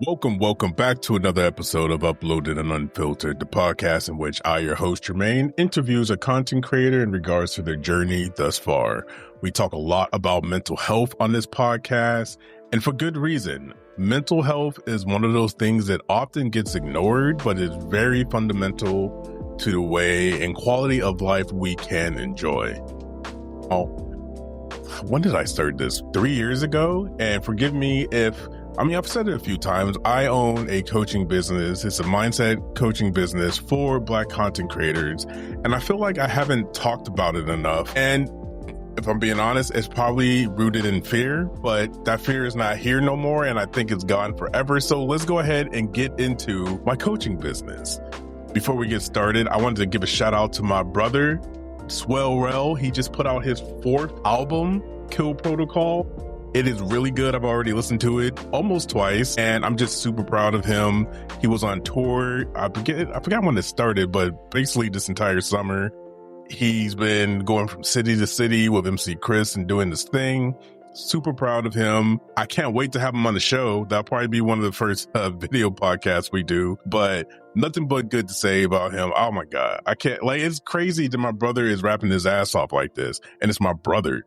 Welcome back to another episode of Uploaded and Unfiltered, the podcast in which I, your host, Jermaine, interviews a content creator in regards to their journey thus far. We talk a lot about mental health on this podcast, and for good reason. Mental health is one of those things that often gets ignored, but is very fundamental to the way and quality of life we can enjoy. When did I start this? 3 years ago? And forgive me if I've said it a few times. I own a coaching business. It's a mindset coaching business for Black content creators. And I feel like I haven't talked about it enough. And if I'm being honest, it's probably rooted in fear, but that fear is not here no more. And I think it's gone forever. So let's go ahead and get into my coaching business. Before we get started, I wanted to give a shout out to my brother, Swell Rel. He just put out his 4th album, Kill Protocol. It is really good. I've already listened to it almost twice, and I'm just super proud of him. He was on tour. I forgot when it started, but basically this entire summer, he's been going from city to city with MC Chris and doing this thing. Super proud of him. I can't wait to have him on the show. That'll probably be one of the first video podcasts we do, but nothing but good to say about him. Oh my God. It's crazy that my brother is rapping his ass off like this, and it's my brother.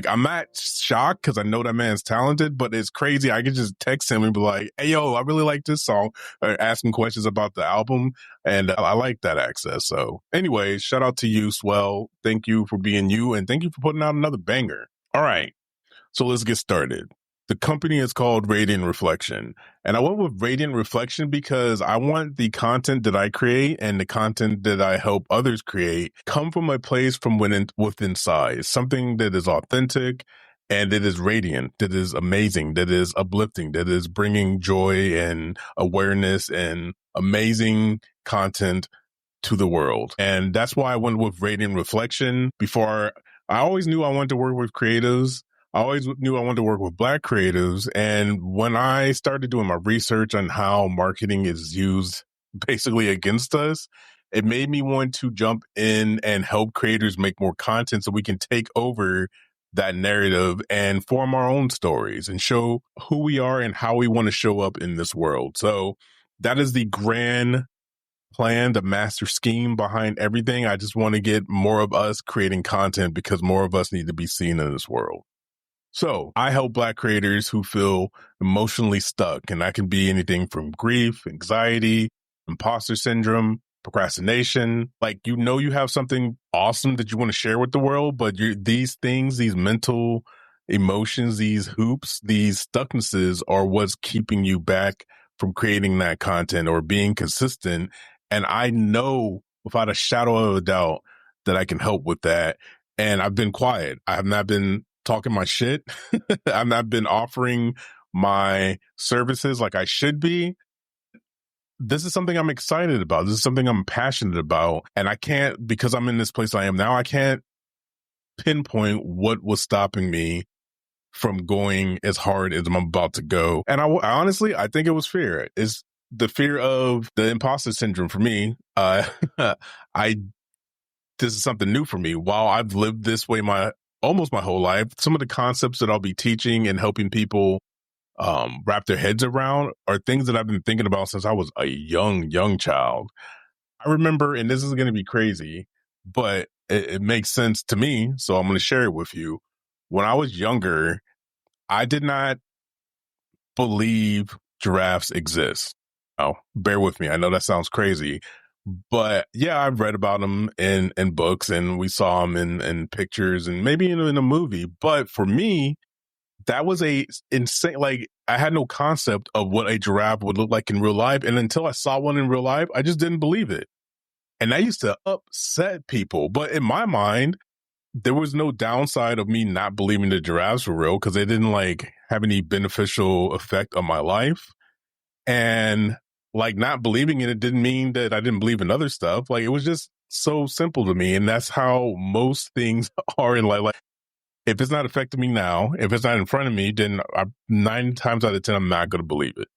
I'm not shocked because I know that man's talented, but it's crazy. I could just text him and be like, hey, yo, I really like this song, or ask him questions about the album. And I like that access. So anyway, shout out to you, Swell. Thank you for being you. And thank you for putting out another banger. All right. So let's get started. The company is called Radiant Reflection. And I went with Radiant Reflection because I want the content that I create and the content that I help others create come from a place from within inside, something that is authentic and that is radiant, that is amazing, that is uplifting, that is bringing joy and awareness and amazing content to the world. And that's why I went with Radiant Reflection. Before, I always knew I wanted to work with creatives. I always knew I wanted to work with Black creatives. And when I started doing my research on how marketing is used basically against us, it made me want to jump in and help creators make more content so we can take over that narrative and form our own stories and show who we are and how we want to show up in this world. So that is the grand plan, the master scheme behind everything. I just want to get more of us creating content because more of us need to be seen in this world. So I help Black creators who feel emotionally stuck, and that can be anything from grief, anxiety, imposter syndrome, procrastination. You have something awesome that you want to share with the world, but these things, these mental emotions, these hoops, these stucknesses are what's keeping you back from creating that content or being consistent. And I know without a shadow of a doubt that I can help with that. And I've been quiet. I have not been talking my shit. I've not been offering my services like I should be. This is something I'm excited about. This is something I'm passionate about. And I can't, because I'm in this place I am now, I can't pinpoint what was stopping me from going as hard as I'm about to go. And I honestly, I think it was fear. It's the fear of the imposter syndrome for me. This is something new for me. While I've lived this way almost my whole life, some of the concepts that I'll be teaching and helping people wrap their heads around are things that I've been thinking about since I was a young child. I remember, and this is going to be crazy, but it makes sense to me, so I'm going to share it with you. When I was younger, I did not believe giraffes exist. Oh, bear with me. I know that sounds crazy. But yeah, I've read about them in books, and we saw them in pictures and maybe in a movie. But for me, that was a insane, I had no concept of what a giraffe would look like in real life. And until I saw one in real life, I just didn't believe it. And that used to upset people. But in my mind, there was no downside of me not believing the giraffes were real because they didn't have any beneficial effect on my life. And not believing in it didn't mean that I didn't believe in other stuff. It was just so simple to me. And that's how most things are in life. If it's not affecting me now, if it's not in front of me, then 9 times out of 10, I'm not going to believe it.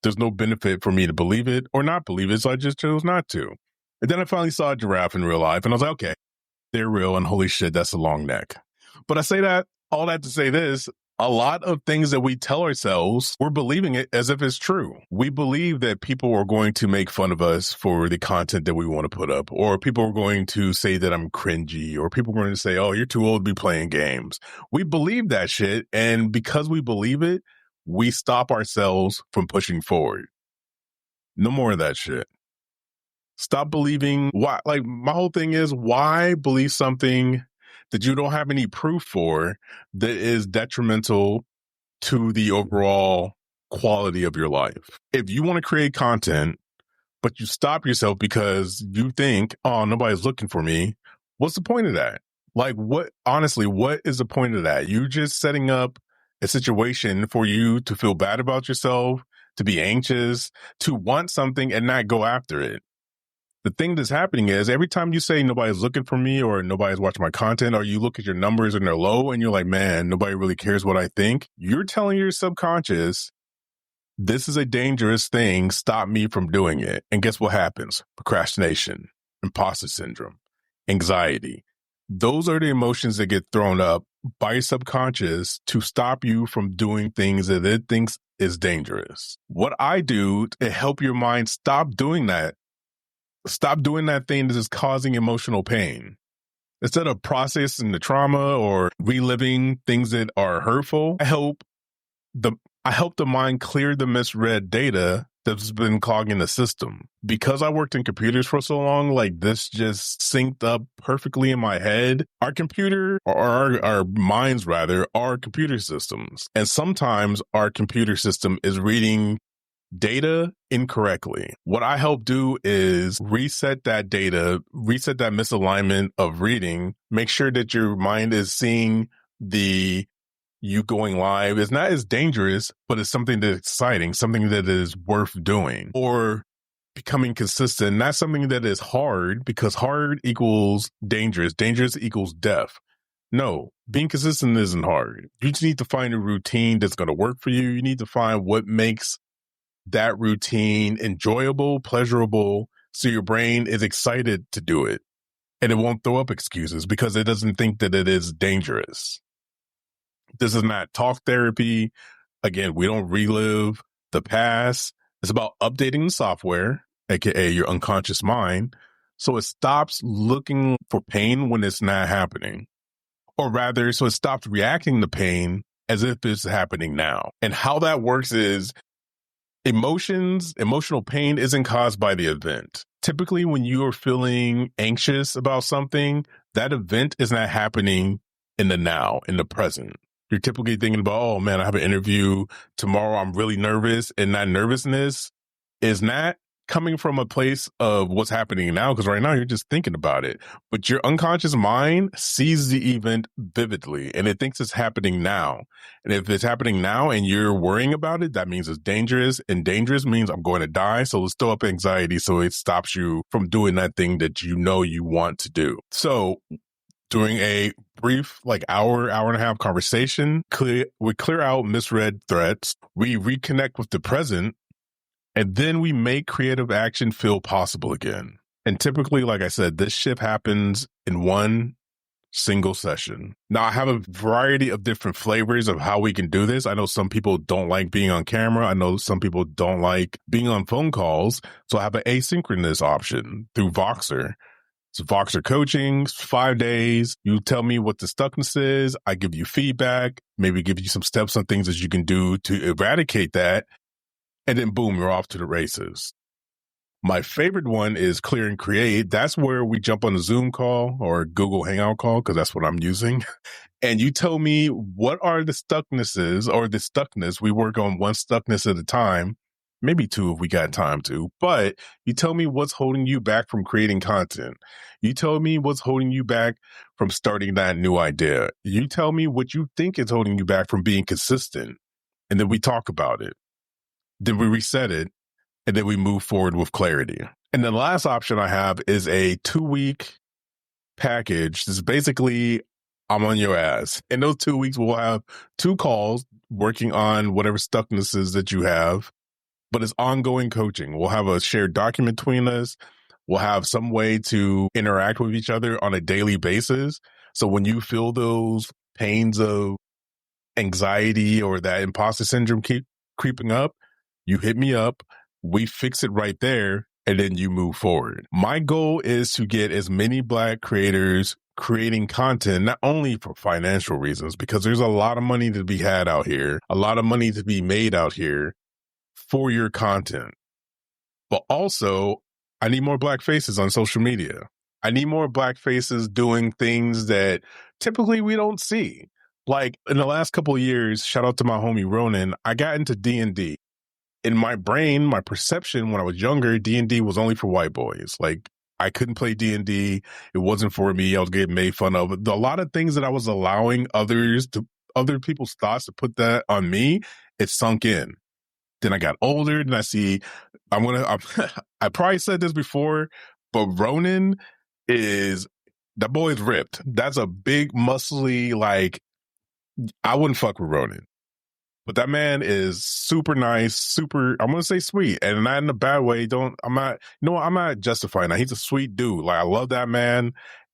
There's no benefit for me to believe it or not believe it. So I just chose not to. And then I finally saw a giraffe in real life and I was like, okay, they're real. And holy shit, that's a long neck. But I say all that to say this, A lot of things that we tell ourselves, we're believing it as if it's true. We believe that people are going to make fun of us for the content that we want to put up, or people are going to say that I'm cringy, or people are going to say, oh, you're too old to be playing games. We believe that shit. And because we believe it, we stop ourselves from pushing forward. No more of that shit. Stop believing why. Like, my whole thing is, why believe something that you don't have any proof for that is detrimental to the overall quality of your life? If you want to create content, but you stop yourself because you think, oh, nobody's looking for me, what's the point of that? Like, honestly, what is the point of that? You're just setting up a situation for you to feel bad about yourself, to be anxious, to want something and not go after it. The thing that's happening is every time you say nobody's looking for me or nobody's watching my content, or you look at your numbers and they're low and you're like, man, nobody really cares what I think. You're telling your subconscious, this is a dangerous thing. Stop me from doing it. And guess what happens? Procrastination, imposter syndrome, anxiety. Those are the emotions that get thrown up by your subconscious to stop you from doing things that it thinks is dangerous. What I do to help your mind stop doing that, stop doing that thing that is causing emotional pain. Instead of processing the trauma or reliving things that are hurtful, I help the mind clear the misread data that's been clogging the system. Because I worked in computers for so long, like, this just synced up perfectly in my head. Our computer, or our minds rather, are computer systems. And sometimes our computer system is reading data incorrectly. What I help do is reset that data, reset that misalignment of reading, make sure that your mind is seeing you going live is not as dangerous, but it's something that's exciting, something that is worth doing. Or becoming consistent, not something that is hard, because hard equals dangerous. Dangerous equals death. No, being consistent isn't hard. You just need to find a routine that's going to work for you. You need to find what makes that routine enjoyable, pleasurable, so your brain is excited to do it. And it won't throw up excuses because it doesn't think that it is dangerous. This is not talk therapy. Again, we don't relive the past. It's about updating the software, aka your unconscious mind, so it stops looking for pain when it's not happening. Or rather, so it stops reacting to pain as if it's happening now. And how that works is emotional pain isn't caused by the event. Typically, when you are feeling anxious about something, that event is not happening in the now, in the present. You're typically thinking about, oh man, I have an interview tomorrow. I'm really nervous. And that nervousness is not coming from a place of what's happening now, because right now you're just thinking about it. But your unconscious mind sees the event vividly and it thinks it's happening now. And if it's happening now and you're worrying about it, that means it's dangerous. And dangerous means I'm going to die. So let's throw up anxiety so it stops you from doing that thing that you know you want to do. So during a brief, like hour and a half conversation, we clear out misread threats. We reconnect with the present. And then we make creative action feel possible again. And typically, like I said, this shift happens in one single session. Now, I have a variety of different flavors of how we can do this. I know some people don't like being on camera. I know some people don't like being on phone calls. So I have an asynchronous option through Voxer. It's Voxer coaching, 5 days. You tell me what the stuckness is. I give you feedback, maybe give you some steps on things that you can do to eradicate that. And then boom, you're off to the races. My favorite one is Clear and Create. That's where we jump on a Zoom call or Google Hangout call, because that's what I'm using. And you tell me what are the stucknesses or the stuckness. We work on one stuckness at a time, maybe two if we got time to. But you tell me what's holding you back from creating content. You tell me what's holding you back from starting that new idea. You tell me what you think is holding you back from being consistent. And then we talk about it. Then we reset it, and then we move forward with clarity. And the last option I have is a 2-week package. This is basically, I'm on your ass. In those 2 weeks, we'll have 2 calls working on whatever stucknesses that you have, but it's ongoing coaching. We'll have a shared document between us. We'll have some way to interact with each other on a daily basis. So when you feel those pains of anxiety or that imposter syndrome keep creeping up, you hit me up, we fix it right there, and then you move forward. My goal is to get as many Black creators creating content, not only for financial reasons, because there's a lot of money to be had out here, a lot of money to be made out here for your content. But also, I need more Black faces on social media. I need more Black faces doing things that typically we don't see. Like in the last couple of years, shout out to my homie Ronan, I got into D&D. In my brain, my perception when I was younger, D&D was only for white boys. Like I couldn't play D&D. It wasn't for me. I was getting made fun of. A lot of things that I was allowing other people's thoughts to put that on me, it sunk in. Then I got older and I probably said this before, but Ronan that boy is ripped. That's a big, muscly, like, I wouldn't fuck with Ronan. But that man is super nice, super, I'm going to say sweet, and not in a bad way. I'm not justifying that. He's a sweet dude. Like, I love that man,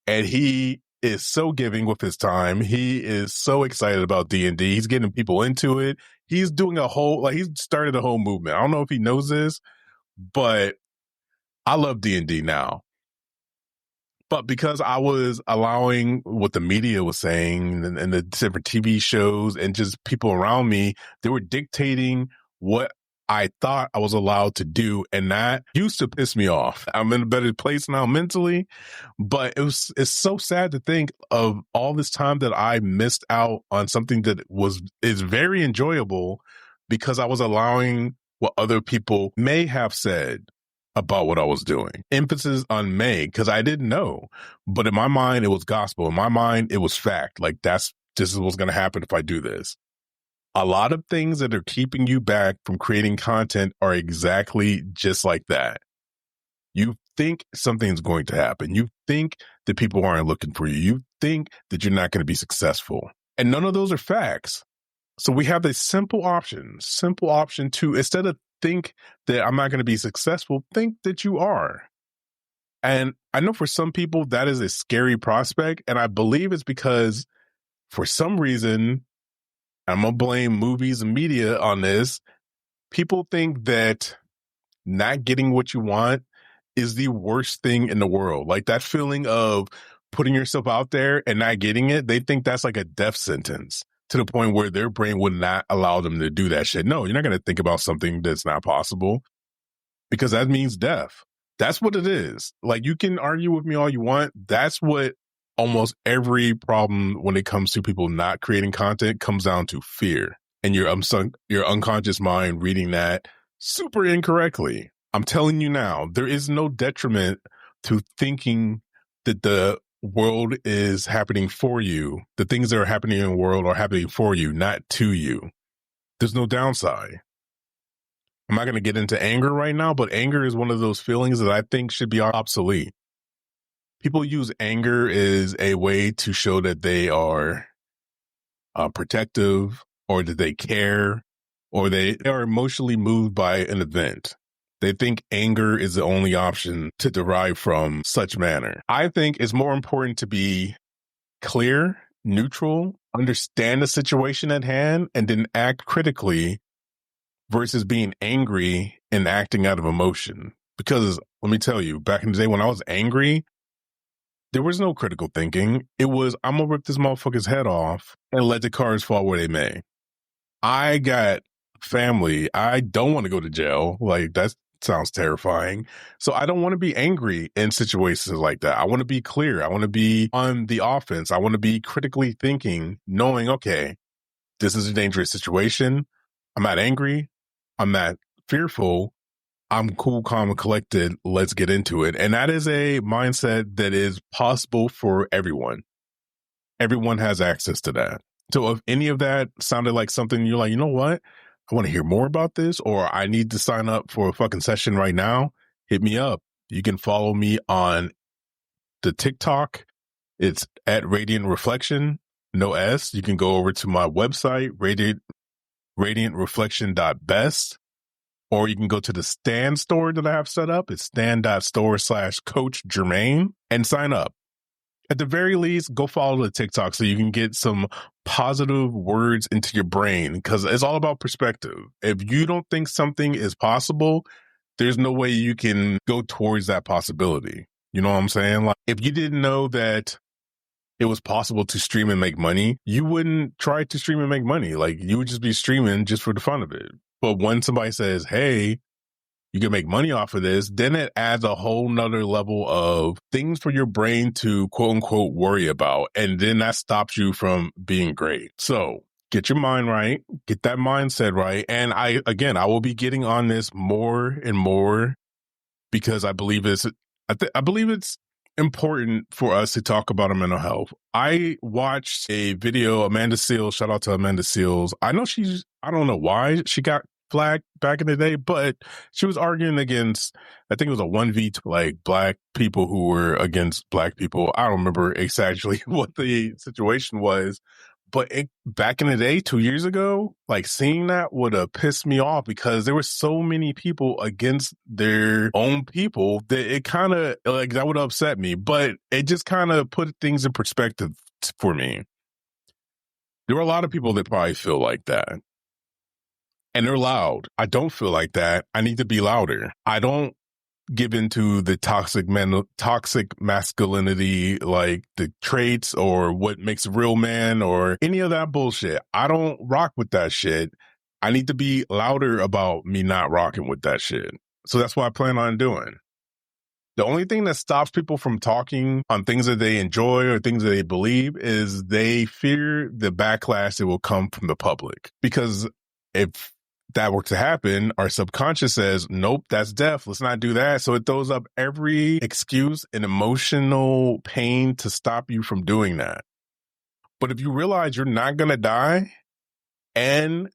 and he is so giving with his time. He is so excited about D&D. He's getting people into it. He's doing he's started a whole movement. I don't know if he knows this, but I love D&D now. But because I was allowing what the media was saying and the different TV shows and just people around me, they were dictating what I thought I was allowed to do. And that used to piss me off. I'm in a better place now mentally, but it's so sad to think of all this time that I missed out on something that is very enjoyable because I was allowing what other people may have said about what I was doing. Emphasis on may, because I didn't know. But in my mind, it was gospel. In my mind, it was fact. Like, this is what's going to happen if I do this. A lot of things that are keeping you back from creating content are exactly just like that. You think something's going to happen. You think that people aren't looking for you. You think that you're not going to be successful. And none of those are facts. So we have this simple option to, instead of think that I'm not going to be successful, think that you are. And I know for some people that is a scary prospect. And I believe it's because for some reason, I'm going to blame movies and media on this. People think that not getting what you want is the worst thing in the world. Like that feeling of putting yourself out there and not getting it, they think that's like a death sentence, to the point where their brain would not allow them to do that shit. No, you're not going to think about something that's not possible, because that means death. That's what it is. Like, you can argue with me all you want. That's what almost every problem when it comes to people not creating content comes down to: fear. And your unconscious mind reading that super incorrectly. I'm telling you now, there is no detriment to thinking that the world is happening for you. The things that are happening in the world are happening for you, not to you. There's no downside. I'm not going to get into anger right now, but anger is one of those feelings that I think should be obsolete. People use anger as a way to show that they are protective, or that they care, or they are emotionally moved by an event. They think anger is the only option to derive from such manner. I think it's more important to be clear, neutral, understand the situation at hand, and then act critically, versus being angry and acting out of emotion. Because let me tell you, back in the day when I was angry, there was no critical thinking. It was, I'm going to rip this motherfucker's head off and let the cards fall where they may. I got family. I don't want to go to jail. Like, that sounds terrifying. So I don't want to be angry in situations like that. I want to be clear. I want to be on the offense. I want to be critically thinking, knowing, okay, this is a dangerous situation. I'm not angry. I'm not fearful. I'm cool, calm, and collected. Let's get into it. And that is a mindset that is possible for everyone. Everyone has access to that. So if any of that sounded like something you're like, you know what? I want to hear more about this, or I need to sign up for a fucking session right now, hit me up. You can follow me on the TikTok. It's at Radiant Reflection, no S. You can go over to my website, radiantreflection.best, or you can go to the Stan store that I have set up. It's stan.store/Coach Jermaine, and sign up. At the very least, go follow the TikTok so you can get some positive words into your brain, because it's all about perspective. If you don't think something is possible, there's no way you can go towards that possibility. You know what I'm saying? Like, if you didn't know that it was possible to stream and make money, you wouldn't try to stream and make money. Like, you would just be streaming just for the fun of it. But when somebody says, hey, you can make money off of this, then it adds a whole nother level of things for your brain to quote unquote worry about. And then that stops you from being great. So get your mind right, get that mindset right. And I will be getting on this more and more, because I believe I believe it's important for us to talk about our mental health. I watched a video, Amanda Seales, shout out to Amanda Seales. I don't know why she got flagged back in the day, but she was arguing against, I think it was a 1v, like black people who were against black people. I don't remember exactly what the situation was, but back in the day, 2 years ago, like seeing that would have pissed me off, because there were so many people against their own people that it kind of like that would have upset me, but it just kind of put things in perspective for me. There were a lot of people that probably feel like that. And they're loud. I don't feel like that. I need to be louder. I don't give into the toxic masculinity, like the traits or what makes a real man or any of that bullshit. I don't rock with that shit. I need to be louder about me not rocking with that shit. So that's what I plan on doing. The only thing that stops people from talking on things that they enjoy or things that they believe is they fear the backlash that will come from the public. Because if that were to happen, our subconscious says, nope, that's death. Let's not do that. So it throws up every excuse and emotional pain to stop you from doing that. But if you realize you're not going to die, and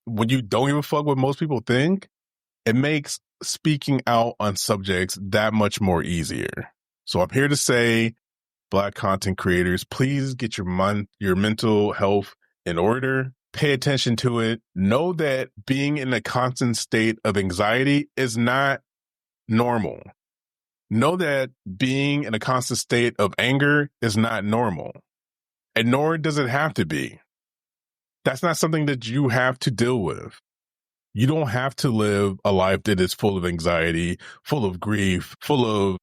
when you don't even fuck what most people think, it makes speaking out on subjects that much more easier. So I'm here to say, Black content creators, please get your mental health in order. Pay attention to it. Know that being in a constant state of anxiety is not normal. Know that being in a constant state of anger is not normal. And nor does it have to be. That's not something that you have to deal with. You don't have to live a life that is full of anxiety, full of grief, full of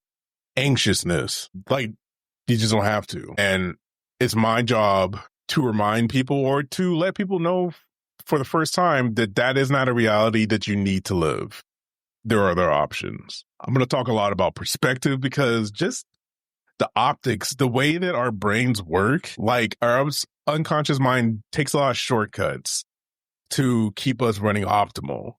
anxiousness. Like, you just don't have to. And it's my job to remind people or to let people know for the first time that that is not a reality that you need to live. There are other options. I'm going to talk a lot about perspective, because just the optics, the way that our brains work, like our unconscious mind takes a lot of shortcuts to keep us running optimal.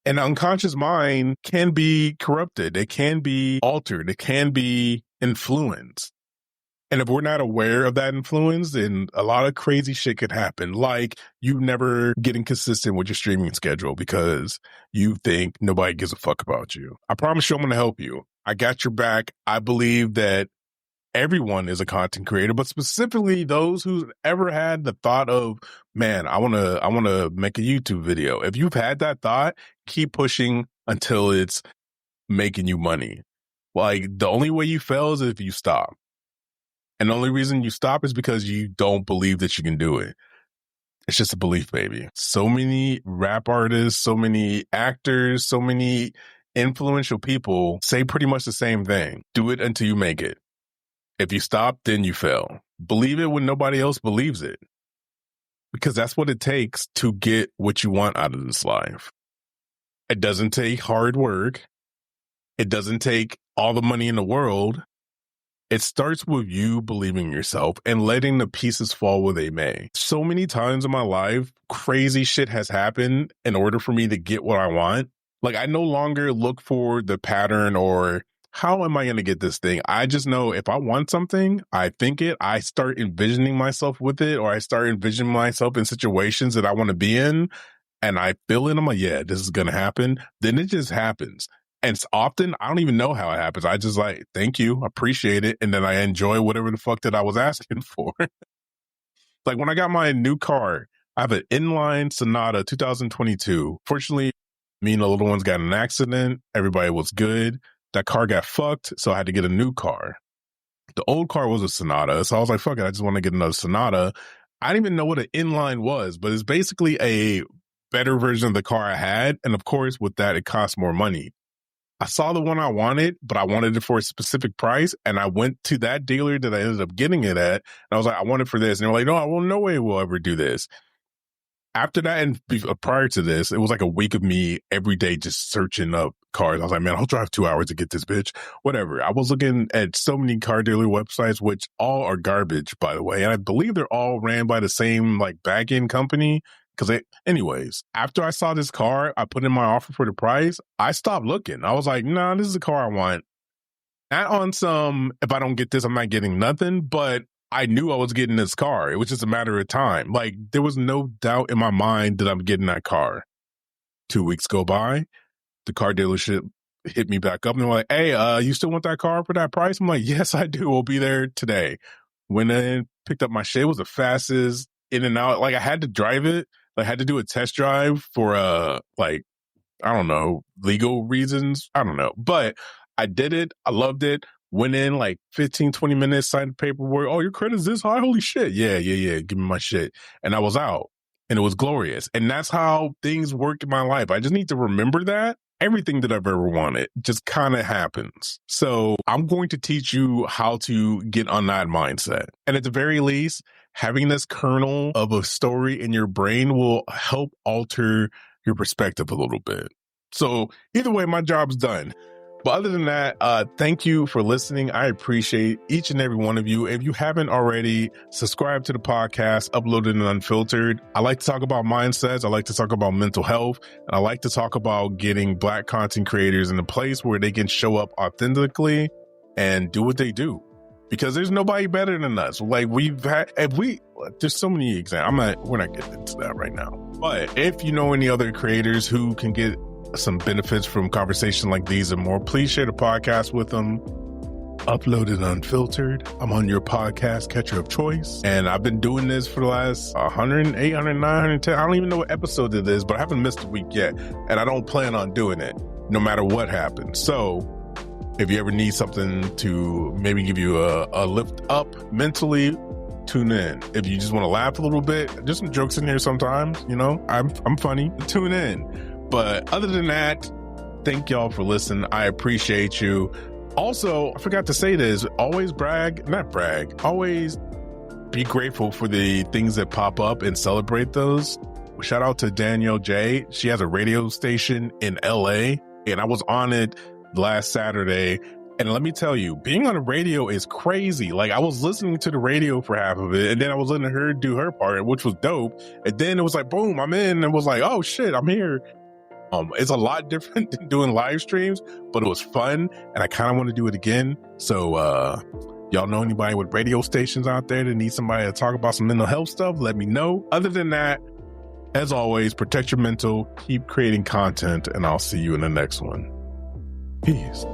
And the unconscious mind can be corrupted. It can be altered. It can be influenced. And if we're not aware of that influence, then a lot of crazy shit could happen. Like you never getting consistent with your streaming schedule because you think nobody gives a fuck about you. I promise you I'm going to help you. I got your back. I believe that everyone is a content creator, but specifically those who've ever had the thought of, man, I want to make a YouTube video. If you've had that thought, keep pushing until it's making you money. Like the only way you fail is if you stop. And the only reason you stop is because you don't believe that you can do it. It's just a belief, baby. So many rap artists, so many actors, so many influential people say pretty much the same thing. Do it until you make it. If you stop, then you fail. Believe it when nobody else believes it. Because that's what it takes to get what you want out of this life. It doesn't take hard work. It doesn't take all the money in the world. It starts with you believing in yourself and letting the pieces fall where they may. So many times in my life, crazy shit has happened in order for me to get what I want. Like I no longer look for the pattern or how am I going to get this thing? I just know if I want something, I think it, I start envisioning myself with it, or I start envisioning myself in situations that I want to be in, and I feel it. I'm like, yeah, this is going to happen. Then it just happens. And it's often, I don't even know how it happens. I just like, thank you, appreciate it. And then I enjoy whatever the fuck that I was asking for. Like when I got my new car, I have an inline Sonata 2022. Fortunately, me and the little ones got in an accident. Everybody was good. That car got fucked, so I had to get a new car. The old car was a Sonata. So I was like, fuck it, I just want to get another Sonata. I didn't even know what an inline was, but it's basically a better version of the car I had. And of course, with that, it costs more money. I saw the one I wanted, but I wanted it for a specific price. And I went to that dealer that I ended up getting it at. And I was like, I want it for this. And they were like, no, well, no way we'll ever do this. After that and prior to this, it was like a week of me every day just searching up cars. I was like, man, I'll drive 2 hours to get this bitch. Whatever. I was looking at so many car dealer websites, which all are garbage, by the way. And I believe they're all ran by the same like back end company. Anyways, after I saw this car, I put in my offer for the price. I stopped looking. I was like, nah, this is the car I want. Not on some, if I don't get this, I'm not getting nothing. But I knew I was getting this car. It was just a matter of time. Like, there was no doubt in my mind that I'm getting that car. 2 weeks go by. The car dealership hit me back up and they're like, hey, you still want that car for that price? I'm like, yes, I do. We'll be there today. Went in, picked up my shit. It was the fastest in and out. Like, I had to drive it. I had to do a test drive for I don't know, legal reasons. I don't know. But I did it. I loved it. Went in like 15, 20 minutes, signed the paperwork. Oh, your credit's this high? Holy shit. Yeah. Give me my shit. And I was out. And it was glorious. And that's how things work in my life. I just need to remember that. Everything that I've ever wanted just kind of happens. So I'm going to teach you how to get on that mindset. And at the very least, having this kernel of a story in your brain will help alter your perspective a little bit. So either way, my job's done. But other than that, thank you for listening. I appreciate each and every one of you. If you haven't already, subscribe to the podcast, Uploaded and Unfiltered. I like to talk about mindsets. I like to talk about mental health. And I like to talk about getting Black content creators in a place where they can show up authentically and do what they do. Because there's nobody better than us. Like there's so many examples. We're not getting into that right now. But if you know any other creators who can get some benefits from conversations like these and more, please share the podcast with them. Uploaded and Unfiltered. I'm on your podcast catcher of choice. And I've been doing this for the last 108, 109, 110. I don't even know what episode it is, but I haven't missed a week yet. And I don't plan on doing it no matter what happens. So if you ever need something to maybe give you a lift up mentally, tune in. If you just want to laugh a little bit, just some jokes in here sometimes, you know, I'm funny, tune in. But other than that, thank y'all for listening. I appreciate you. Also, I forgot to say this, always always be grateful for the things that pop up and celebrate those. Shout out to Danielle J. She has a radio station in LA and I was on it last Saturday. And let me tell you, being on the radio is crazy. Like, I was listening to the radio for half of it and then I was letting her do her part, which was dope. And then it was like, boom, I'm in, and was like, oh shit, I'm here. It's a lot different than doing live streams, but it was fun and I kind of want to do it again. So, y'all know anybody with radio stations out there that need somebody to talk about some mental health stuff? Let me know. Other than that, as always, protect your mental, keep creating content, and I'll see you in the next one. Peace.